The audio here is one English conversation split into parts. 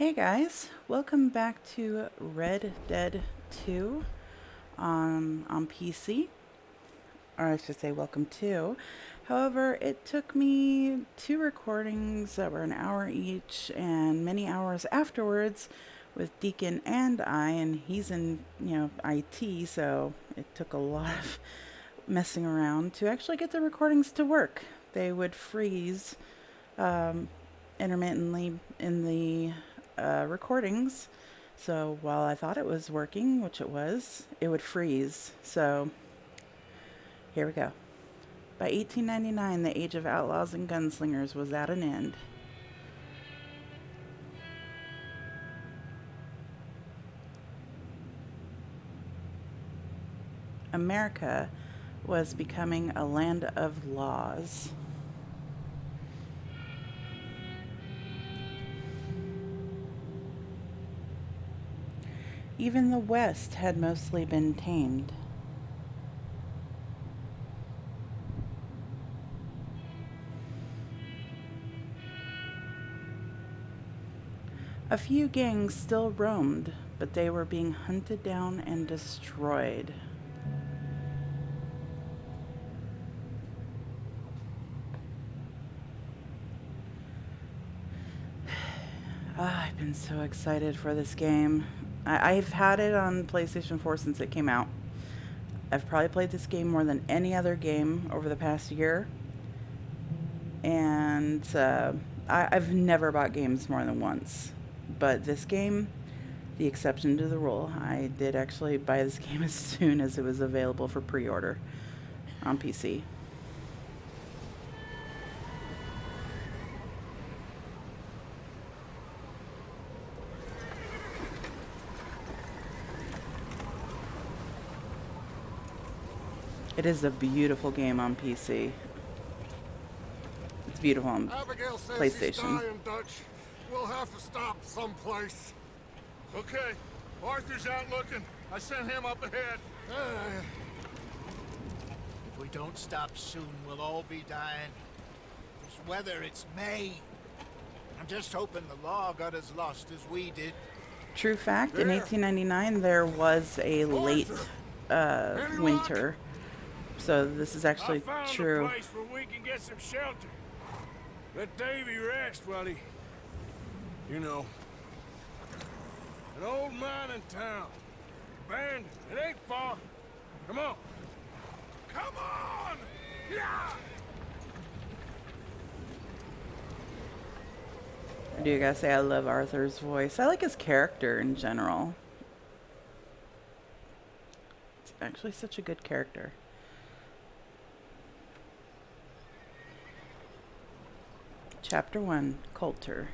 Hey guys, welcome back to Red Dead 2 on PC, or I should say welcome to. However, it took me two recordings that were an hour each and many hours afterwards with Deacon and and he's in, IT, so it took a lot of messing around to actually get the recordings to work. They would freeze um, intermittently in the recordings. So while I thought it was working, which it was, it would freeze. So here we go. By 1899, the age of outlaws and gunslingers was at an end. America was becoming a land of laws. Even the West had mostly been tamed. A few gangs still roamed, but they were being hunted down and destroyed. I've been so excited for this game. I've had it on PlayStation 4 since it came out. I've probably played this game more than any other game over the past year. And I've never bought games more than once. But this game, the exception to the rule. I did actually buy this game as soon as it was available for pre-order on PC. It is a beautiful game on PC. It's beautiful on Abigail says he's PlayStation. dying, Dutch. We'll have to stop someplace. Okay, Arthur's out looking. I sent him up ahead. If we don't stop soon, we'll all be dying. This weather, it's May. I'm just hoping the law got as lost as we did. True fact, in 1899 there was a late winter. So this is actually I found true. a place where we can get some shelter. Let Davy rest while he... You know. An old mining town. Abandoned. It ain't far. Come on. Come on! Yeah! I do gotta say I love Arthur's voice. I like his character in general. It's actually such a good character. Chapter 1, Coulter.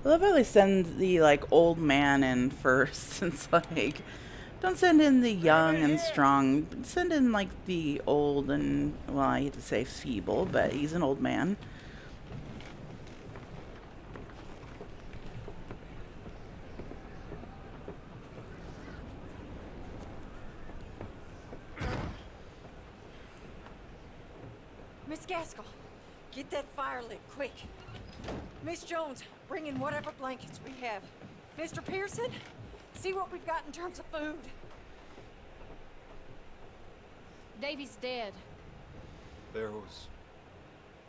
I love how they send the old man in first. It's like, don't send in the young and strong. Send in the old and, well, I hate to say feeble, but he's an old man. Miss Gaskell, get that fire lit, quick. Miss Jones, bring in whatever blankets we have. Mr. Pearson, see what we've got in terms of food. Davy's dead. There was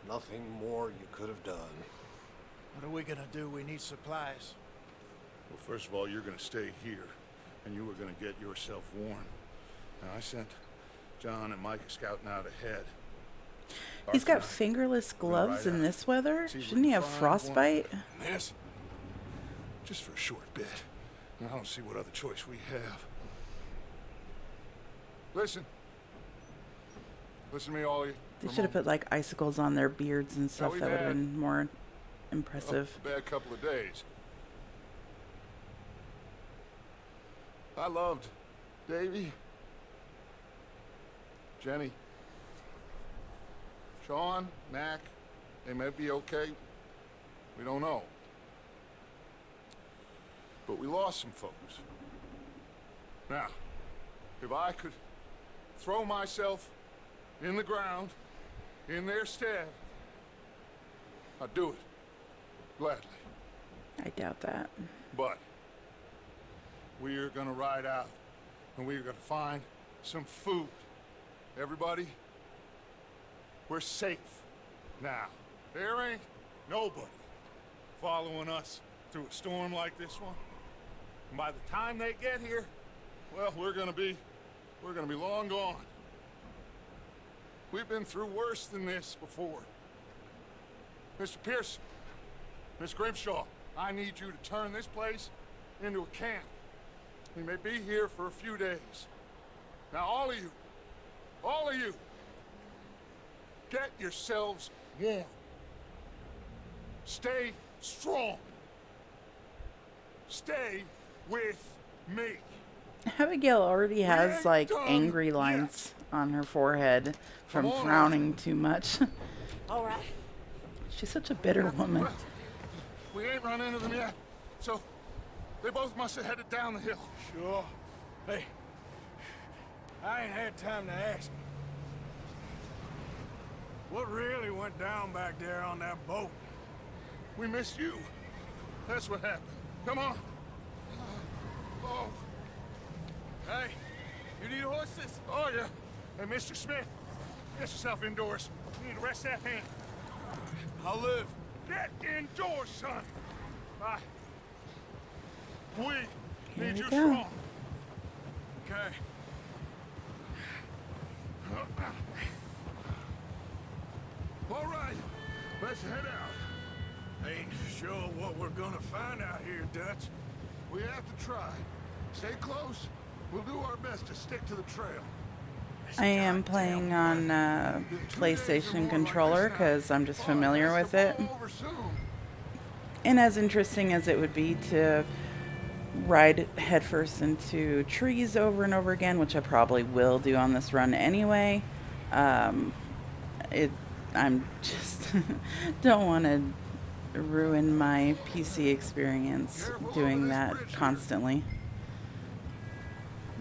nothing more you could have done. What are we gonna do? We need supplies. Well, first of all, you're gonna stay here, and you were gonna get yourself warm. Now, I sent John and Mike scouting out ahead. He's Arthur got and I fingerless gloves in this weather. See if we Shouldn't he can have find frostbite? Miss, just for a short bit. And I don't see what other choice we have. Listen. Listen to me, all of you. They for a should have moment. put icicles on their beards and stuff. we've That would have had- been more impressive. A bad couple of days. I loved Davy, Jenny, Sean, Mac. They may be okay. We don't know. But we lost some folks. Now, if I could throw myself in the ground in their stead, I'd do it. Gladly. I doubt that. But we are gonna ride out and we are gonna find some food. Everybody, we're safe now. There ain't nobody following us through a storm like this one. And by the time they get here, well, we're gonna be long gone. We've been through worse than this before. Mr. Pearson, Miss Grimshaw, I need you to turn this place into a camp. We may be here for a few days. Now, all of you, get yourselves warm. Stay strong. Stay with me. Abigail already has ain't like done angry yet. lines on her forehead from Come on, frowning too much. All right. She's such a bitter woman. We ain't run into them yet, so they both must have headed down the hill. Sure. Hey, I ain't had time to ask. What really went down back there on that boat? We missed you. That's what happened. Come on. Oh. Hey, you need horses? Oh, yeah. Hey, Mr. Smith, get yourself indoors. You need to rest that hand. I'll live. Get indoors, son. We Here need we you go. strong. Okay. All right, let's head out. Ain't sure what we're gonna find out here, Dutch. We have to try. Stay close. We'll do our best to stick to the trail. I am playing on PlayStation controller because I'm just familiar with it. Over soon. And as interesting as it would be to ride headfirst into trees over and over again, which I probably will do on this run anyway, I'm just don't want to ruin my PC experience doing that constantly.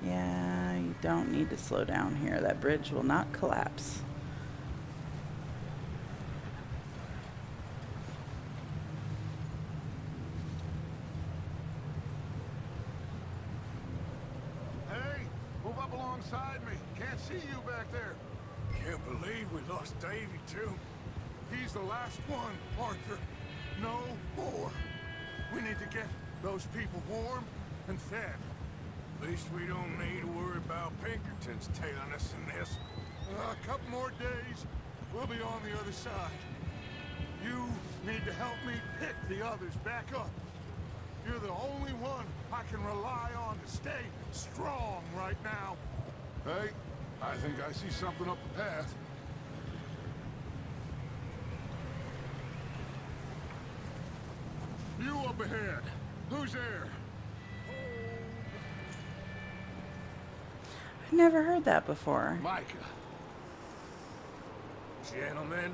Yeah, you don't need to slow down here. That bridge will not collapse. Hey, move up alongside me. Can't see you back there. Can't believe we lost Davy, too. He's the last one, Arthur. No more. We need to get those people warm and fed. At least we don't need to worry about Pinkertons tailing us in this. A couple more days, we'll be on the other side. You need to help me pick the others back up. You're the only one I can rely on to stay strong right now. Hey, I think I see something up the path. You up ahead. Who's there? I've never heard that before. Micah. Gentlemen,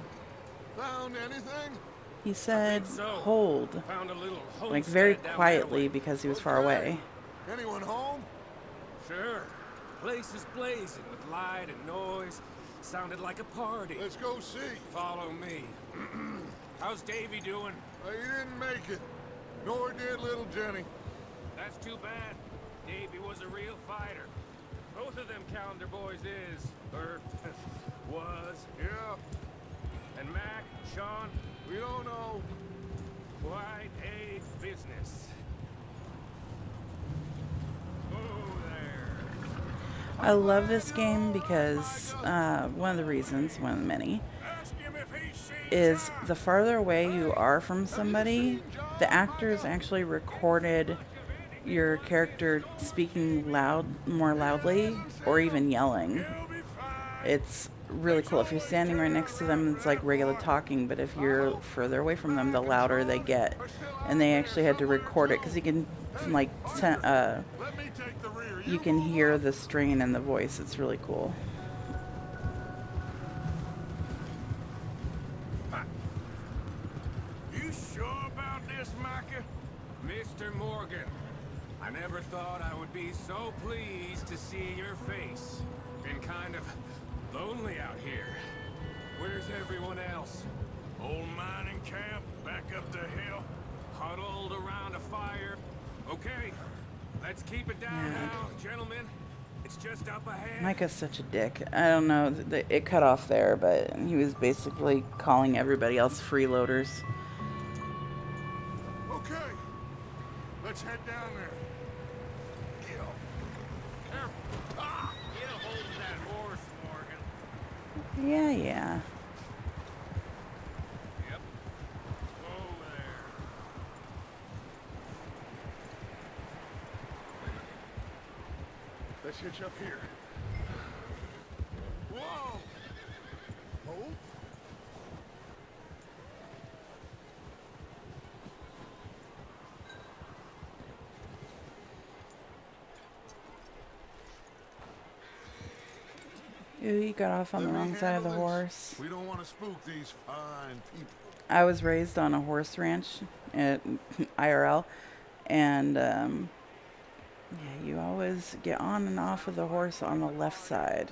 Found anything? He said so. hold, found a little like very homestead down quietly that way. because he was far away. Anyone home? Sure. Place is blazing with light and noise. Sounded like a party. Let's go see. Follow me. How's Davy doing? He didn't make it. Nor did little Jenny. That's too bad. Davy was a real fighter. Both of them Calendar boys is, or was. Yeah, And Mac, Sean, we don't know. quite a business. Oh, there. I love this game because one of the reasons, one of the many, Ask him if he's seen is John. the farther away you are from somebody, the actors actually recorded your character speaking more loudly, or even yelling. He'll be fine. It's really cool. If you're standing right next to them, it's like regular talking, but if you're further away from them, the louder they get. And they actually had to record it because you can, like, Let me take the rear. you can hear the strain in the voice. It's really cool. You sure about this, Micah? Mr. Morgan, I I never thought I would be so pleased to see your face. Been kind of lonely out here. Where's everyone else? Old mining camp, back up the hill. Huddled around a fire. Okay, let's keep it down Yeah. now, gentlemen. It's just up ahead. Micah's such a dick. I don't know. It cut off there, but he was basically calling everybody else freeloaders. Okay, let's head down there. Careful. Ah! Get a hold of that horse, Morgan. Yeah, yeah. Yep. Whoa there. Let's hitch up here. Whoa! Hold. Ooh, he got off on the Let me wrong side of the handle this. horse. We don't want to spook these fine people. I was raised on a horse ranch at IRL, and yeah, you always get on and off of the horse on the left side.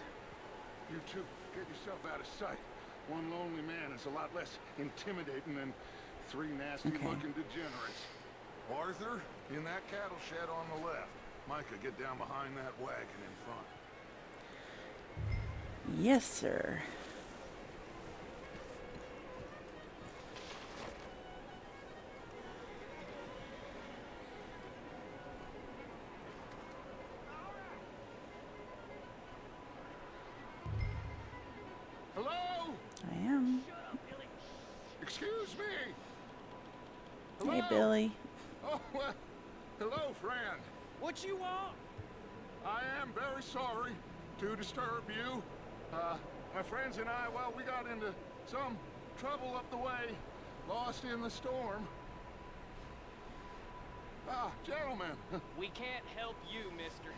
You two, get yourself out of sight. One lonely man is a lot less intimidating than three nasty-looking degenerates. Arthur, in that cattle shed on the left. Micah, get down behind that wagon in front. Yes, sir. Hello? I am. Excuse me? Hey, Hello? Billy. Oh, well, hello, friend. What you want? I am very sorry to disturb you. My friends and I, well, we got into some trouble up the way, lost in the storm. Ah, gentlemen, We can't help you, mister.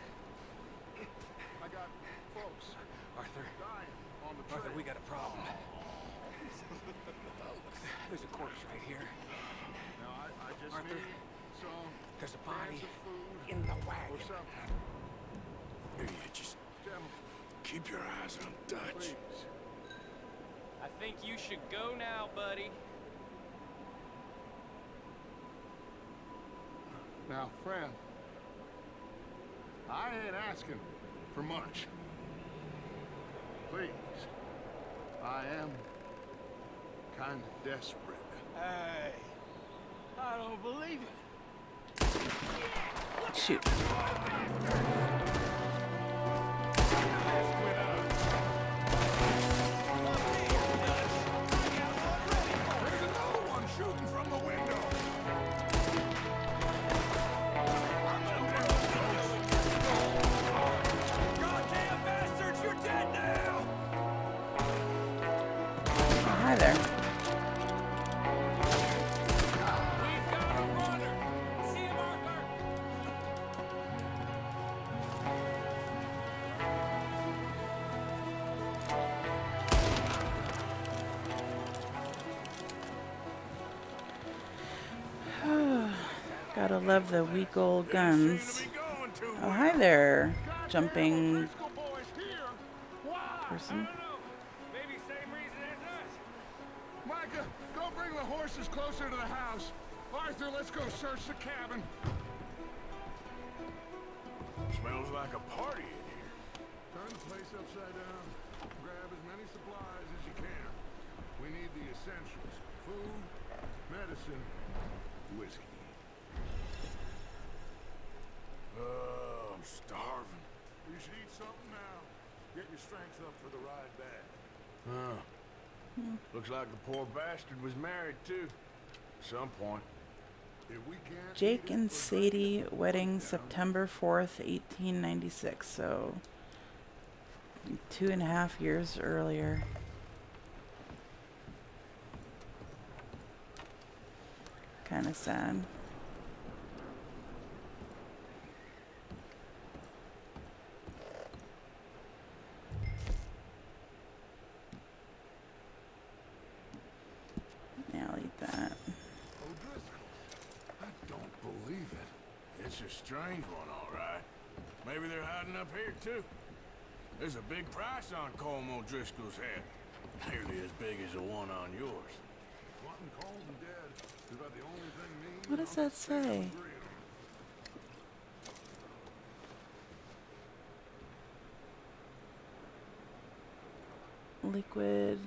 I got folks Arthur. dying on the trail. Arthur, we got a problem. There's a corpse right here. Now, I just Arthur, need some there's a cans body of food in the or wagon. something. Here, you just Gentlemen, keep your eyes on Dutch. please. I think you should go now, buddy. Now, friend, I ain't asking for much. Please, I am kind of desperate. Hey, I don't believe it. Shoot. There's another one shooting from the window. Goddamn bastards, you're dead now! Oh, hi there. We've got a runner! See him, Arthur? Gotta love the weak old Seem guns. to be going too Oh, well. hi there, Goddamn, jumping Driscoll boys here. Why? person. Maybe same reason as us. Micah, go bring the horses closer to the house. Arthur, let's go search the cabin. Smells like a party in here. Turn the place upside down. Grab as many supplies as you can. We need the essentials. Food, medicine, whiskey. I'm starving. You should eat something now. Get your strength up for the ride back. Looks like the poor bastard was married too. At some point. If we can't Jake eat it and or drink Sadie it, wedding down. September 4th, 1896. So 2.5 years earlier. Kind of sad. Yeah, I'll eat that. O'Driscoll, I don't believe it. It's a a strange one, all right. Maybe they're hiding up here, too. There's a big price on Colm O'Driscoll's head. Nearly as big as the one on yours. Wanting cold and dead is about the only thing me. What does that say? Liquid.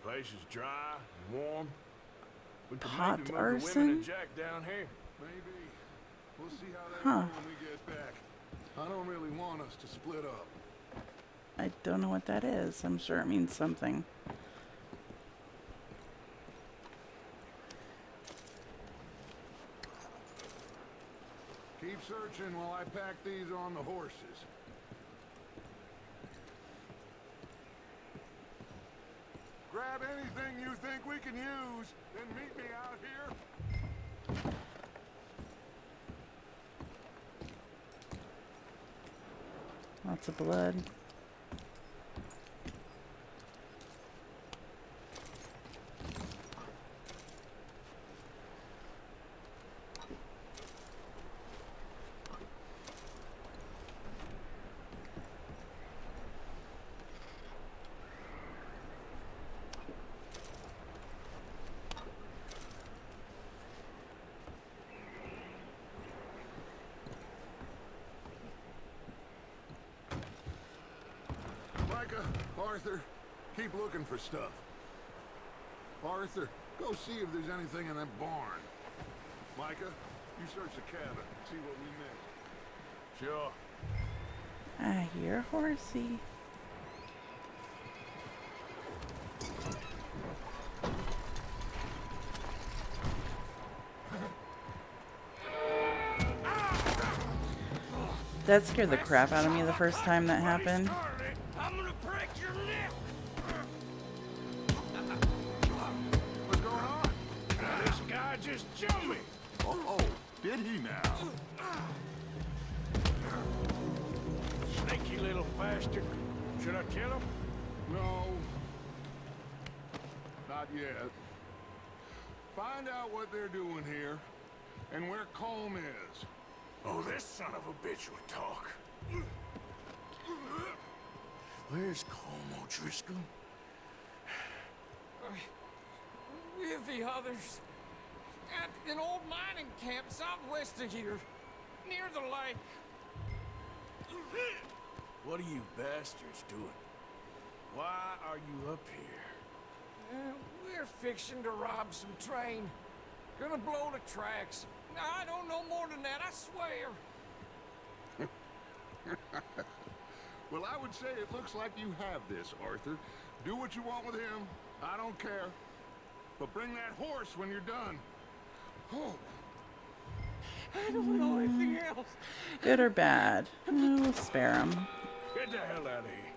Place is dry and warm. We could Pot maybe move the women arson? and Jack down here. Maybe. We'll see how they Huh. are when we get back. I don't really want us to split up. I don't know what that is. I'm sure it means something. Keep searching while I pack these on the horses. Grab anything you think we can use, then meet me out here. Lots of blood. Micah, Arthur, keep looking for stuff. Arthur, go see if there's anything in that barn. Micah, you search the cabin, see what we missed. Sure. I hear horsey. That scared the crap out of me the first time that happened. I'm gonna break your neck. What's going on? This guy just jumped me. Oh, did he now? Sneaky little bastard. Should I kill him? No. Not yet. Find out what they're doing here, and where Colm is. Oh, this son of a bitch would talk. Where's Colm O'Driscoll? With the others. At an old mining camp southwest of here. Near the lake. What are you bastards doing? Why are you up here? We're fixing to rob some train. Gonna blow the tracks. I don't know more than that, I swear. Well, I would say it looks like you have this, Arthur. Do what you want with him. I don't care. But bring that horse when you're done. Oh. I don't know anything else. Good or bad? We'll spare him. Get the hell out of here.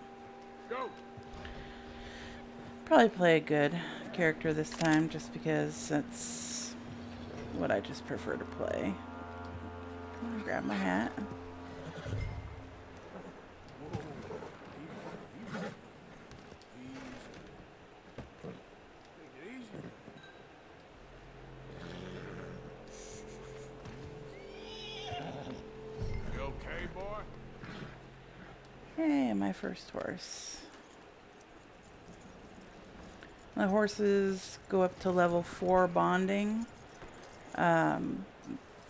Go. Probably play a good character this time just because that's what I just prefer to play. I'm gonna grab my hat. Take it easy. You okay, boy? Hey, my first horse. The horses go up to level 4 bonding.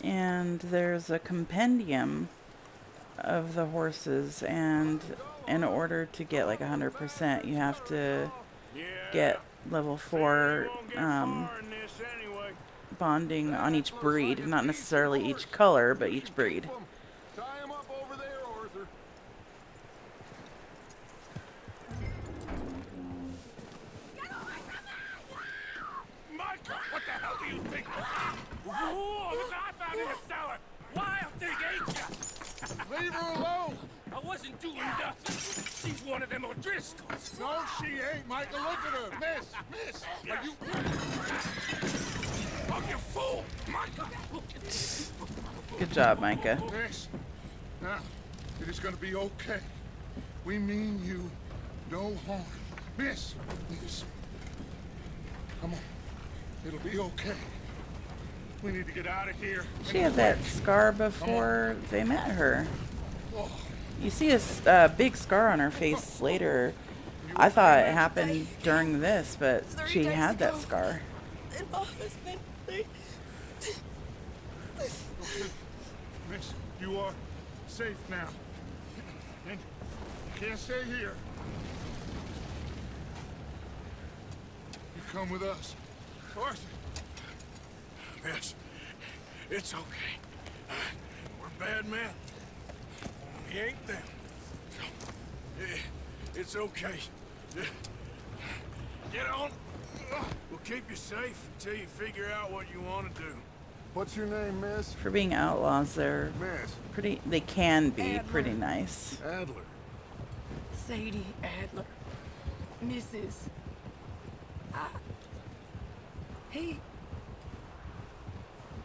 And there's a compendium of the horses, and in order to get like 100%, you have to Yeah. get level 4 You won't get far in this anyway. bonding on each breed. Not necessarily each color, but each breed. Tie him up over there, Arthur. Micah, what the hell do you think? Whoa, look what I found in the cellar. Wild thing, ain't ya? Leave her alone. I wasn't doing nothing. She's one of them O'Driscolls. No, she ain't, Micah. Look at her. Miss. Are you... Oh, you fool! Micah! Good job, Micah. Miss. Now, it is gonna be okay. We mean you no harm. Miss. Come on. It'll be okay. We need to get out of here. She had that scar before they met her. You see a big scar on her face later. I thought it happened during this, but she had that scar. And my husband, Miss, you are safe now. And you can't stay here. You come with us. Arthur. Miss, it's okay. We're bad men. We ain't them. It's okay. Get on. We'll keep you safe until you figure out what you want to do. What's your name, miss? For being outlaws, they're Miss. pretty. They can be Adler. pretty nice. Adler. Sadie Adler. Mrs.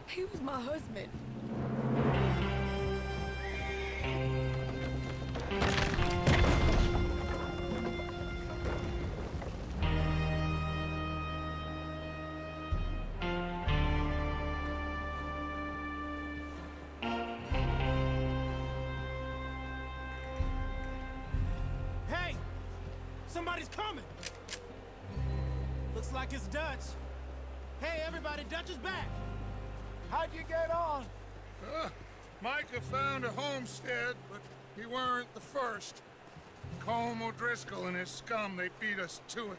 He was my husband. Hey! Somebody's coming! Looks like it's Dutch. Hey, everybody, Dutch is back! How'd you get on? Micah found a homestead, but he weren't the first. Colm O'Driscoll and his scum, they beat us to it.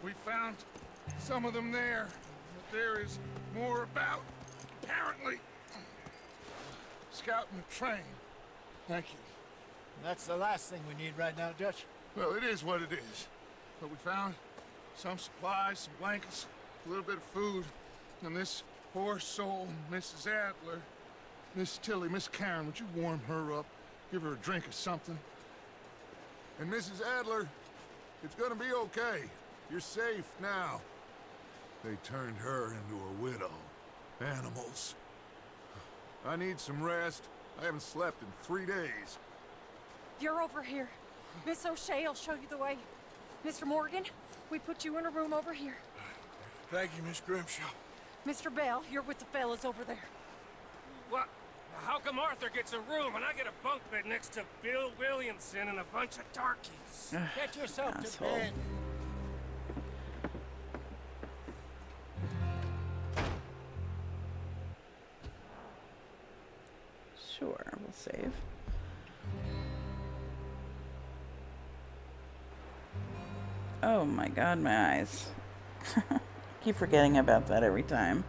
We found some of them there, but there is more about, apparently. Scouting the train. Thank you. That's the last thing we need right now, Dutch. Well, it is what it is. But we found some supplies, some blankets, a little bit of food, and this poor soul, Mrs. Adler, Miss Tilly, Miss Karen, would you warm her up? Give her a drink or something? And Mrs. Adler, it's gonna be okay. You're safe now. They turned her into a widow. Animals. I need some rest. I haven't slept in 3 days. You're over here. Miss O'Shea will show you the way. Mr. Morgan, we put you in a room over here. Thank you, Miss Grimshaw. Mr. Bell, you're with the fellas over there. What? How come Arthur gets a room and I get a bunk bed next to Bill Williamson and a bunch of darkies? Get yourself to Asshole. bed. Sure, we'll save. Oh my god, my eyes. Keep forgetting about that every time.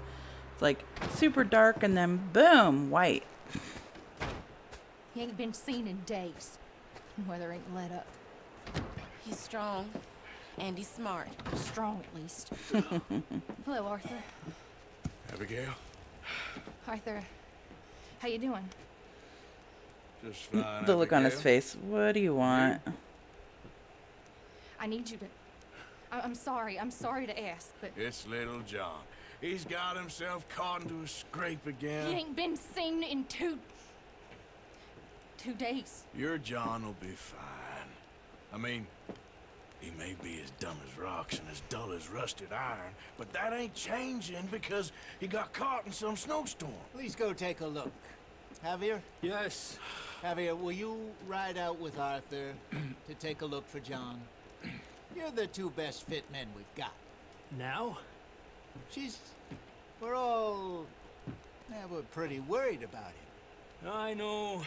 It's like super dark and then boom, white. He ain't been seen in days. Weather ain't let up. He's strong, and he's smart. Strong, at least. Hello, Arthur. Abigail? Arthur, how you doing? Just fine, The look on his Abigail. face. What do you want? I need you to... I'm sorry to ask, but It's little John. He's got himself caught into a scrape again. he ain't been seen in two days. Your John will be fine. I mean, he may be as dumb as rocks and as dull as rusted iron, but that ain't changing because he got caught in some snowstorm. Please go take a look. Javier? Yes. Javier, will you ride out with Arthur to take a look for John? You're the two best fit men we've got. Now? We're pretty worried about him. I know.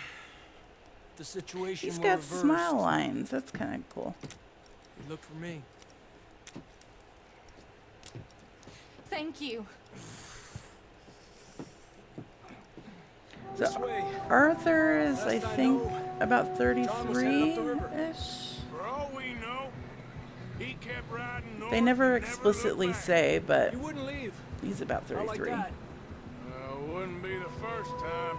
The situation He's were got reversed. smile lines. That's kind of cool. He looked for me. Thank you. So This way. Arthur is, I Last I think, know, about John was headed up the river. 33-ish. For all we know, he kept riding north. They never and explicitly looked back. say, but He wouldn't leave. he's about Not like 33. that. Wouldn't be the first time.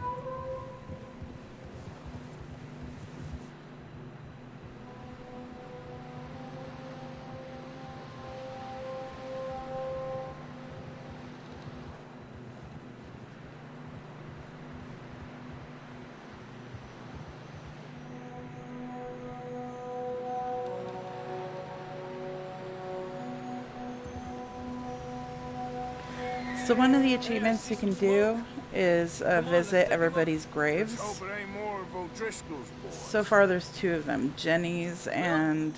So one of the achievements you can do is visit everybody's graves. Let's hope it ain't more of O'Driscoll's boys. So far there's two of them, Jenny's and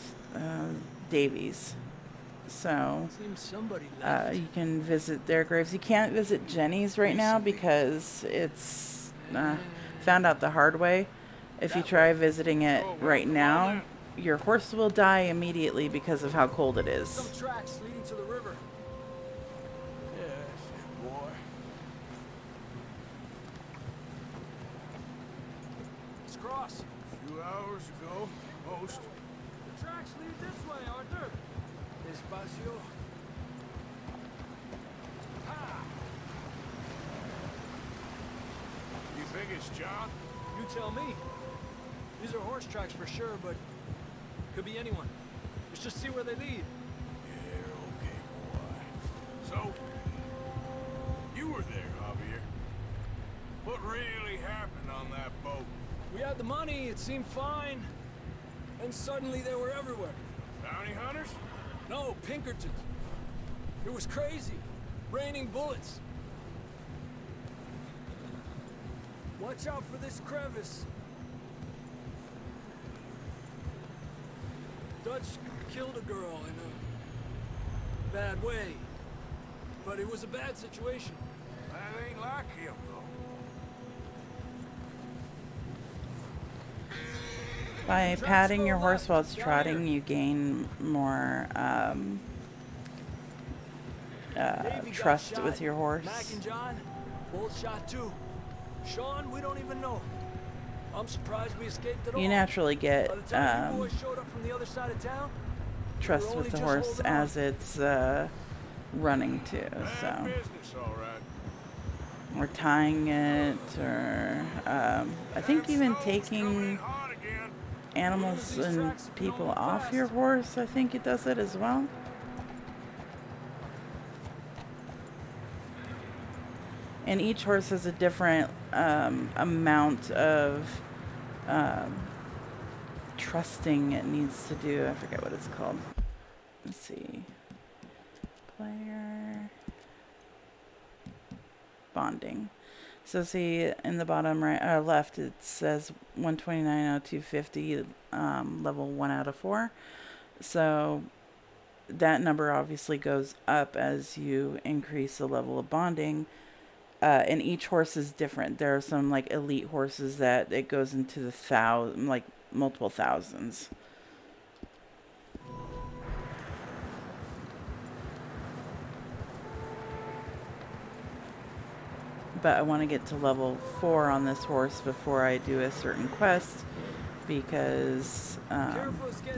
Davy's. So you can visit their graves. You can't visit Jenny's right now because it's found out the hard way. If you try visiting it right now, your horse will die immediately because of how cold it is. Some tracks leading to the river. Yeah, that's it, boy. Let's cross. A few hours ago, most. The tracks lead this way, Arthur. Despacio. Ha! You think it's John? You tell me. These are horse tracks for sure, but could be anyone. Let's just see where they lead. Yeah, okay, boy. So, you were there, Javier. What really happened on that boat? We had the money, it seemed fine. And suddenly they were everywhere. Bounty hunters? No, Pinkertons. It was crazy. Raining bullets. Watch out for this crevice. Dutch killed a girl in a bad way. But it was a bad situation. That ain't like him, though. By patting your horse while it's trotting, you gain more trust with your horse. Mac and John, both shot too. Sean, we don't even know. I'm surprised we escaped at all. You naturally get By the time you boys showed up from the other side of town, trust with the horse as it's running too. So, Business, all right. or tying it, or I think even taking animals and people off your horse. I think it does it as well. And each horse has a different amount of trusting it needs to do. I forget what it's called. Let's see. Player bonding. So see in the bottom right left it says 1290250 level 1 out of 4. So that number obviously goes up as you increase the level of bonding. And each horse is different. There are some like elite horses that it goes into the like multiple thousands. But I want to get to level 4 on this horse before I do a certain quest because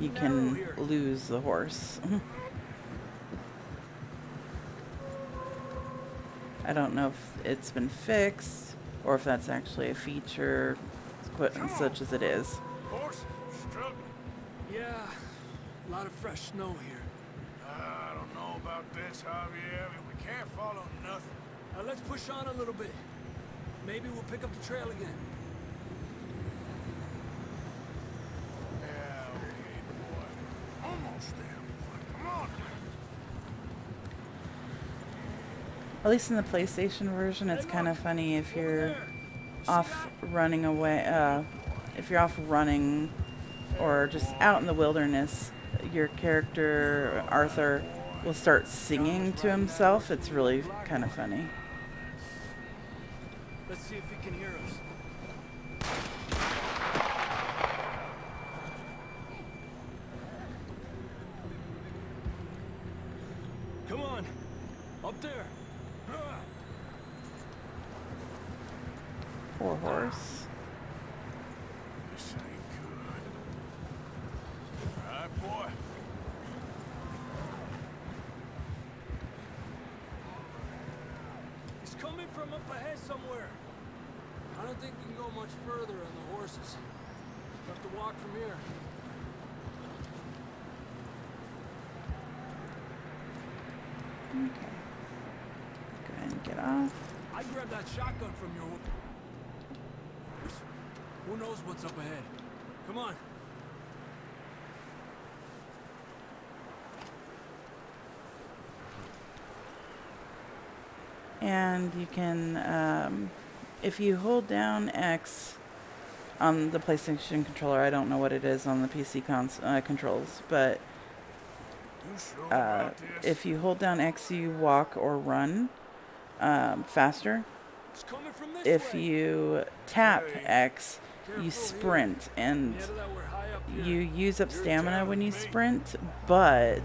you can lose the horse. I don't know if it's been fixed or if that's actually a feature such as it is. Horse struggling. Yeah, a lot of fresh snow here. I don't know about this, Javier. We can't follow nothing. Let's push on a little bit. Maybe we'll pick up the trail again. Yeah, okay, boy. Almost there, boy. Come on. At least in the PlayStation version, it's kind of funny if you're off running away, if you're off running or just out in the wilderness, your character, Arthur, will start singing to himself. It's really kind of funny. Let's see if he can hear us. Come on, up there. Poor horse. This ain't good. All right, boy. He's coming from up ahead somewhere. I don't think we can go much further on the horses. We'll have to walk from here. Okay. Go ahead and get off. I grabbed that shotgun from your... Who knows what's up ahead? Come on. and you can, if you hold down X on the PlayStation controller, I don't know what it is on the PC controls, but You sure about this? if you hold down X, you walk or run faster. It's coming from this If way. you tap Hey, X, you Careful sprint, and Yeah, that we're high up here. you use up You're stamina when telling you me. sprint, but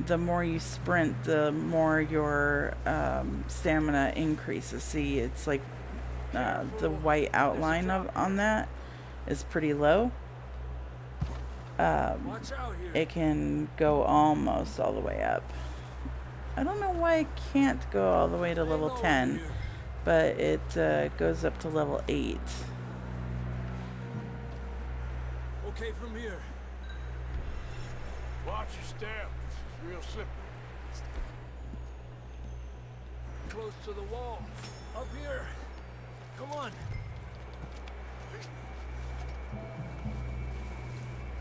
the more you sprint, the more your stamina increases. See, it's like the white outline on that is pretty low. Watch out here. It can go almost all the way up. I don't know why it can't go all the way to level 10, but it goes up to level 8. Okay, from here. Watch your step. This is real slippery. Close to the wall. Up here. Come on.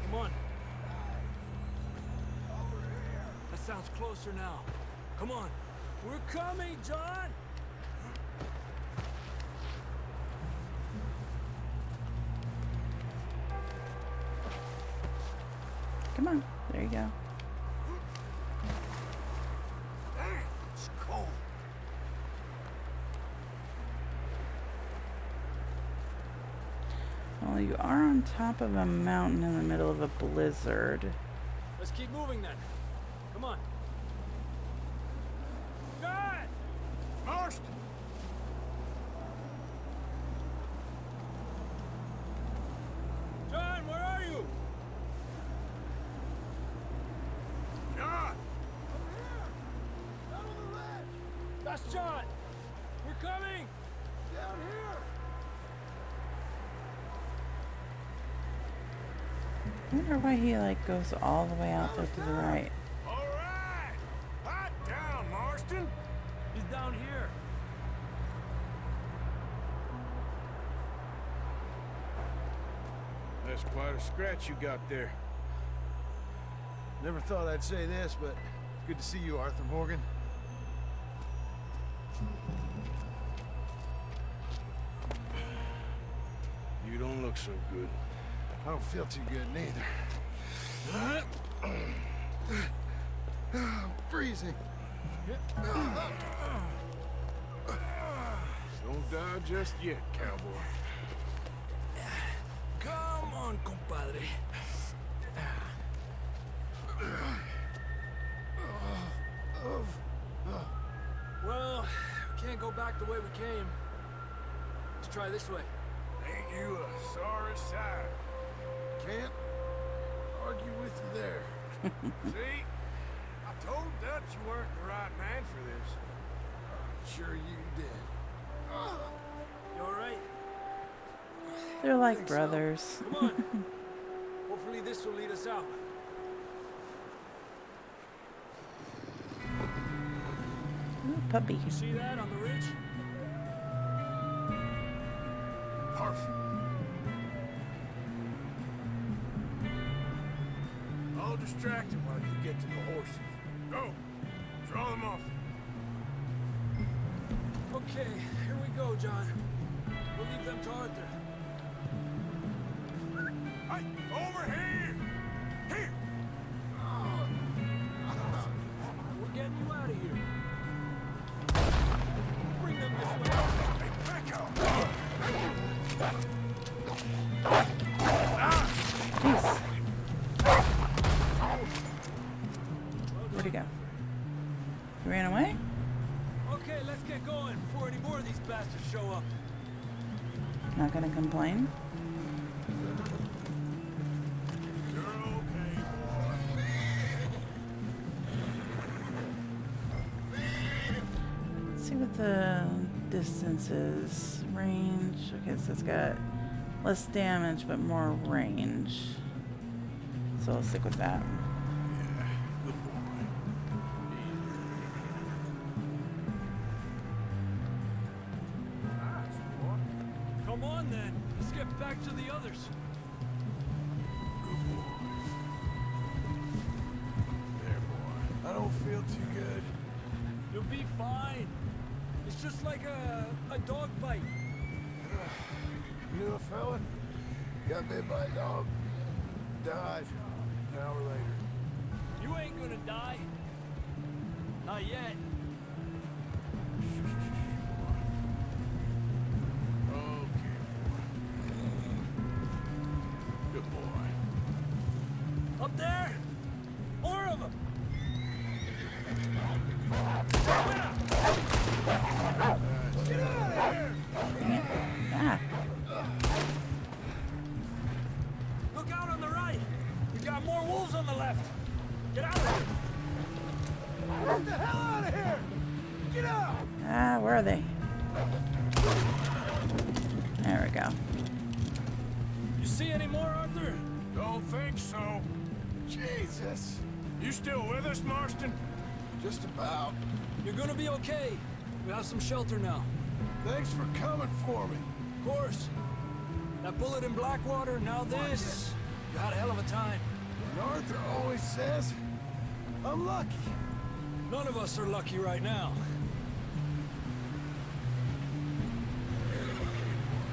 Come on. That sounds closer now. Come on. We're coming, John! Come on. There you go. Damn, it's cold. Well, you are on top of a mountain in the middle of a blizzard. Let's keep moving then. Come on. John! Marston! John, where are you? John! That's John! We're coming! Down here! I wonder why he like goes all the way out there to the right. All right! Hot down, Marston! He's down here. That's quite a scratch you got there. Never thought I'd say this, but good to see you, Arthur Morgan. You don't look so good. I don't feel too good neither. I'm freezing. Don't die just yet, cowboy. Come on, compadre. Well, we can't go back the way we came. Let's try this way. Ain't you a sorry sight? Can't argue with you there. See? I told Dutch you weren't the right man for this. I'm sure you did. You alright? They're like brothers. Come on. Hopefully this will lead us out. Ooh, puppy. You see that on the ridge? Perfect. I'll distract him while you get to the horses. Go. Draw them off. Okay, here we go, John. We'll leave them to Arthur. Hey, over here! Here! We're getting you out of here. Bring them this way. Hey, back out! Jeez. Where'd he go? He ran away? Okay, let's get going before any more of these bastards show up. Not gonna complain. You're okay, Let's see what the distance is. Range. Okay, so it's got less damage but more range. So I'll stick with that. Good boy. Come on then. Let's get back to the others. Good boy. There, boy. I don't feel too good. You'll be fine. It's just like a dog bite. Knew a fella? Got bit by a dog. Died an hour later. You ain't gonna die. Not yet. Okay, good boy. Up there! More of them! Get out of here! Ah. Look out on the right! We got more wolves on the left! Get out of here! Get the hell out of here! Get out! Ah, where are they? There we go. You see any more, Arthur? Don't think so. Jesus. You still with us, Marston? Just about. You're gonna be okay. We have some shelter now. Thanks for coming for me. Of course. That bullet in Blackwater, now this. You had a hell of a time. And Arthur always says, I'm lucky. None of us are lucky right now.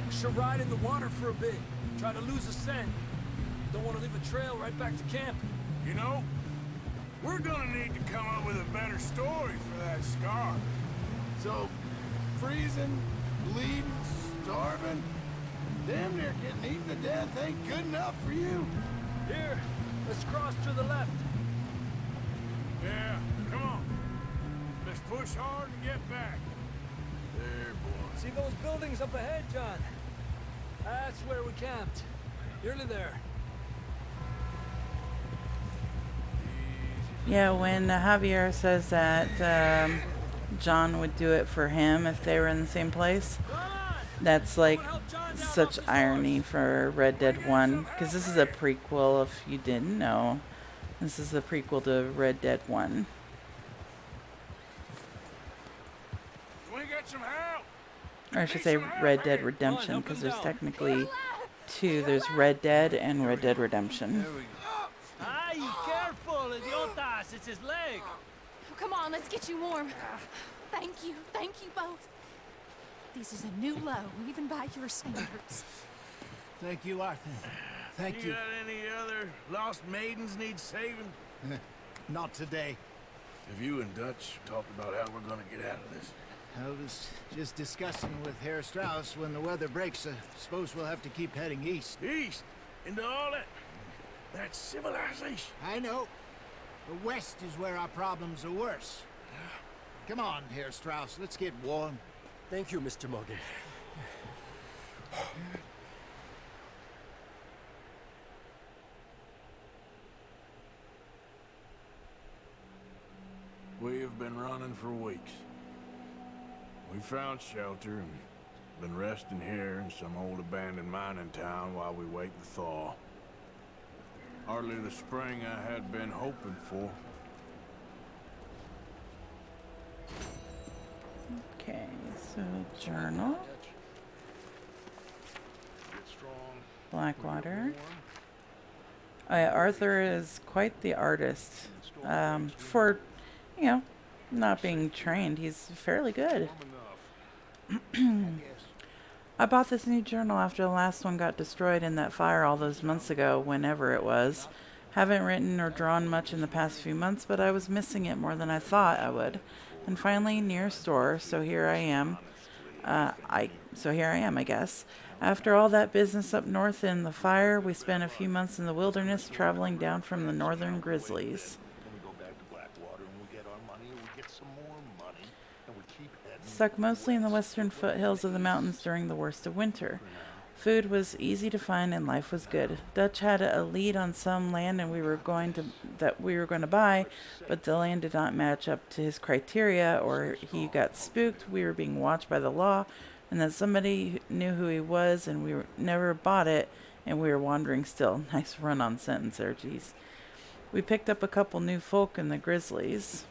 We should ride in the water for a bit. Try to lose a scent. Don't want to leave a trail right back to camp. You know, we're gonna need to come up with a better story for that scar. So, freezing, bleeding, starving, damn near getting eaten to death ain't good enough for you. Here, let's cross to the left. Yeah, come on. Let's push hard and get back. There, boy. See those buildings up ahead, John? That's where we camped. Nearly there. Yeah, when Javier says that John would do it for him if they were in the same place, that's like such irony for Red Dead 1, because this is a prequel, if you didn't know. This is the prequel to Red Dead 1. We get some help. Or I should say Red Dead Redemption, because there's technically two. There's Red Dead and Red Dead Redemption. Ay, careful, idiotas! It's his leg! Come on, let's get you warm. Thank you both. This is a new low, even by your standards. Thank you, Arthur. Thank you. Got any other lost maidens need saving? Not today. Have you and Dutch talked about how we're gonna get out of this? I was just discussing with Herr Strauss when the weather breaks. I suppose we'll have to keep heading east. East? Into all that civilization? I know. The west is where our problems are worse. Come on, Herr Strauss. Let's get warm. Thank you, Mr. Morgan. We have been running for weeks. We found shelter and been resting here in some old abandoned mining town while we wait the thaw. Hardly the spring I had been hoping for. Okay, so journal. Blackwater. Oh yeah, Arthur is quite the artist. For, you know, not being trained, he's fairly good. I bought this new journal after the last one got destroyed in that fire all those months ago, whenever it was. Haven't written or drawn much in the past few months, but I was missing it more than I thought I would. And finally, near a store, so here I am. I guess. After all that business up north in the fire, we spent a few months in the wilderness traveling down from the northern grizzlies. Stuck mostly in the western foothills of the mountains during the worst of winter. Food was easy to find and life was good. Dutch had a lead on some land and we were going to buy, but the land did not match up to his criteria, or he got spooked. We were being watched by the law, and that somebody knew who he was, and never bought it, and we were wandering still. Nice run-on sentence there, geez. We picked up a couple new folk in the Grizzlies.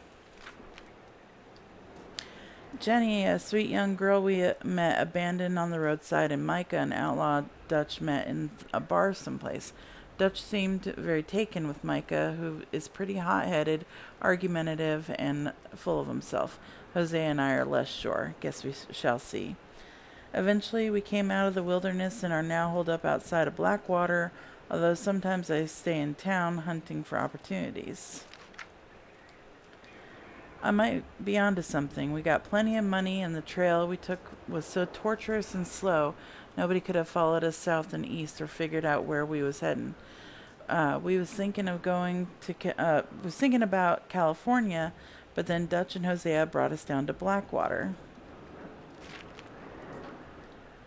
Jenny, a sweet young girl we met abandoned on the roadside, and Micah, an outlaw Dutch met in a bar someplace. Dutch seemed very taken with Micah, who is pretty hot-headed, argumentative, and full of himself. Jose and I are less sure. Guess we shall see. Eventually, we came out of the wilderness and are now holed up outside of Blackwater, although sometimes I stay in town hunting for opportunities. I might be onto something. We got plenty of money, and the trail we took was so torturous and slow, nobody could have followed us south and east or figured out where we was heading. We was thinking of was thinking about California, but then Dutch and Hosea brought us down to Blackwater.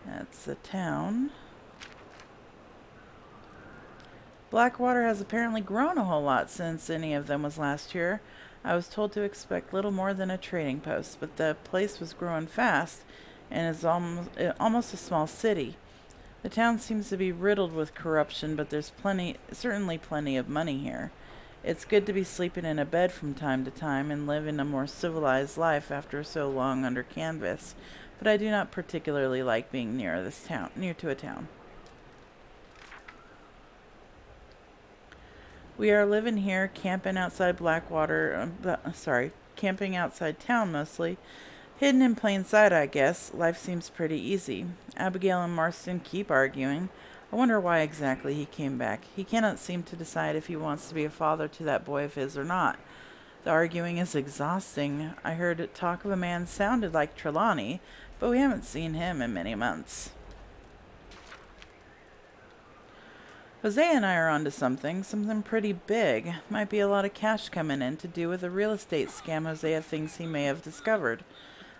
That's the town. Blackwater has apparently grown a whole lot since any of them was last year. I was told to expect little more than a trading post, but the place was growing fast and is almost a small city. The town seems to be riddled with corruption, but there's certainly plenty of money here. It's good to be sleeping in a bed from time to time and living a more civilized life after so long under canvas, but I do not particularly like being near to a town. We are living here, camping outside camping outside town mostly. Hidden in plain sight, I guess. Life seems pretty easy. Abigail and Marston keep arguing. I wonder why exactly he came back. He cannot seem to decide if he wants to be a father to that boy of his or not. The arguing is exhausting. I heard talk of a man sounded like Trelawney, but we haven't seen him in many months. Jose and I are onto something pretty big. Might be a lot of cash coming in to do with a real estate scam Hosea thinks he may have discovered.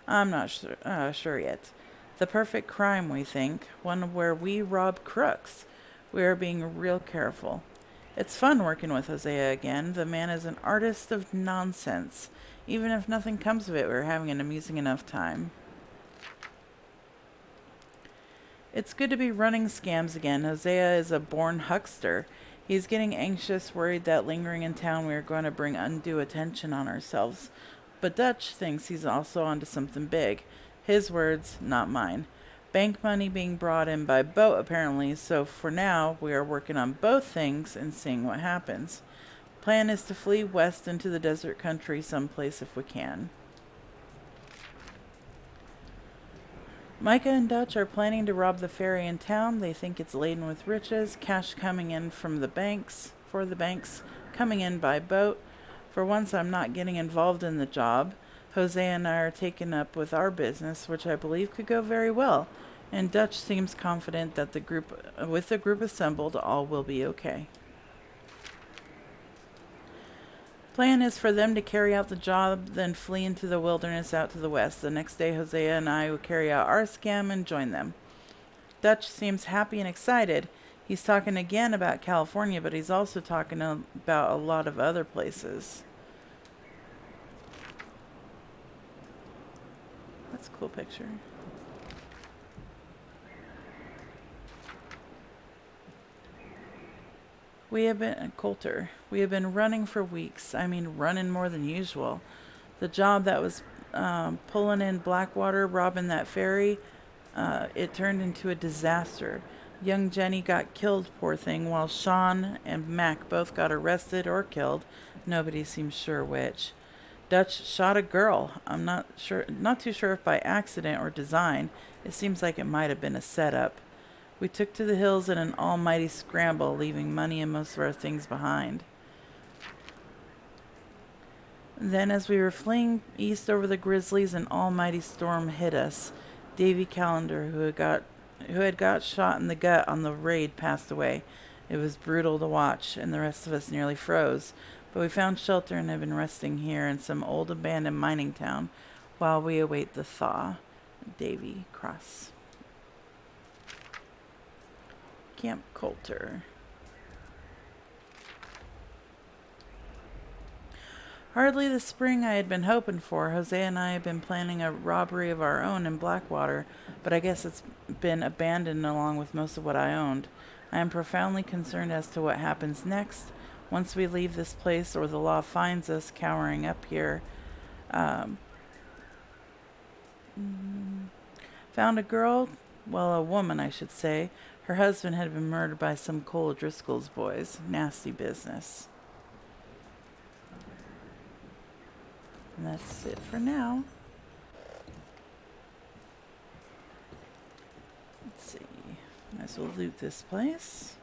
I'm not sure yet. The perfect crime, we think. One where we rob crooks. We are being real careful. It's fun working with Hosea again. The man is an artist of nonsense. Even if nothing comes of it, we're having an amusing enough time. It's good to be running scams again. Hosea is a born huckster. He's getting anxious, worried that lingering in town we are going to bring undue attention on ourselves. But Dutch thinks he's also onto something big. His words, not mine. Bank money being brought in by boat, apparently, so for now, we are working on both things and seeing what happens. Plan is to flee west into the desert country someplace if we can. Micah and Dutch are planning to rob the ferry in town. They think it's laden with riches, cash coming in for the banks, coming in by boat. For once, I'm not getting involved in the job. Jose and I are taken up with our business, which I believe could go very well, and Dutch seems confident that with the group assembled, all will be okay. Plan is for them to carry out the job, then flee into the wilderness out to the west. The next day, Hosea and I will carry out our scam and join them. Dutch seems happy and excited. He's talking again about California, but he's also talking about a lot of other places. That's a cool picture. We have been running for weeks. I mean, running more than usual. The job that was pulling in Blackwater, robbing that ferry, it turned into a disaster. Young Jenny got killed, poor thing, while Sean and Mac both got arrested or killed. Nobody seems sure which. Dutch shot a girl. I'm not too sure if by accident or design. It seems like it might have been a setup. We took to the hills in an almighty scramble, leaving money and most of our things behind. Then, as we were fleeing east over the Grizzlies, an almighty storm hit us. Davy Callender, who had got shot in the gut on the raid, passed away. It was brutal to watch, and the rest of us nearly froze. But we found shelter and have been resting here in some old abandoned mining town while we await the thaw. Davy Cross. Camp Coulter. Hardly the spring I had been hoping for. Jose and I have been planning a robbery of our own in Blackwater, but I guess it's been abandoned along with most of what I owned. I am profoundly concerned as to what happens next. Once we leave this place or the law finds us cowering up here. Found a girl, well, a woman I should say. Her husband had been murdered by some Cole Driscoll's boys. Nasty business. And that's it for now. Might as well loot this place.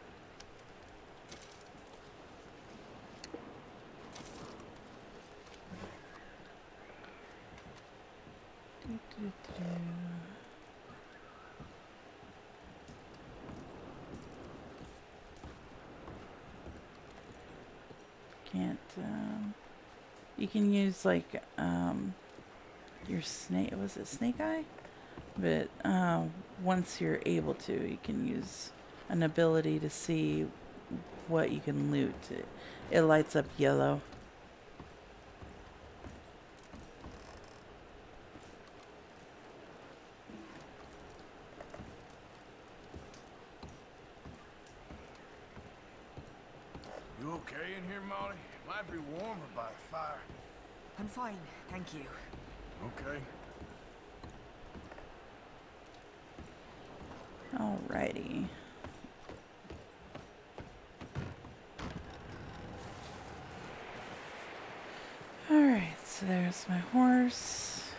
Can't, you can use like, your snake, was it snake eye? But, once you're able to, you can use an ability to see what you can loot. It lights up yellow. You okay in here, Molly? It might be warmer by the fire. I'm fine, thank you. Okay. Alrighty. Alright, so there's my horse.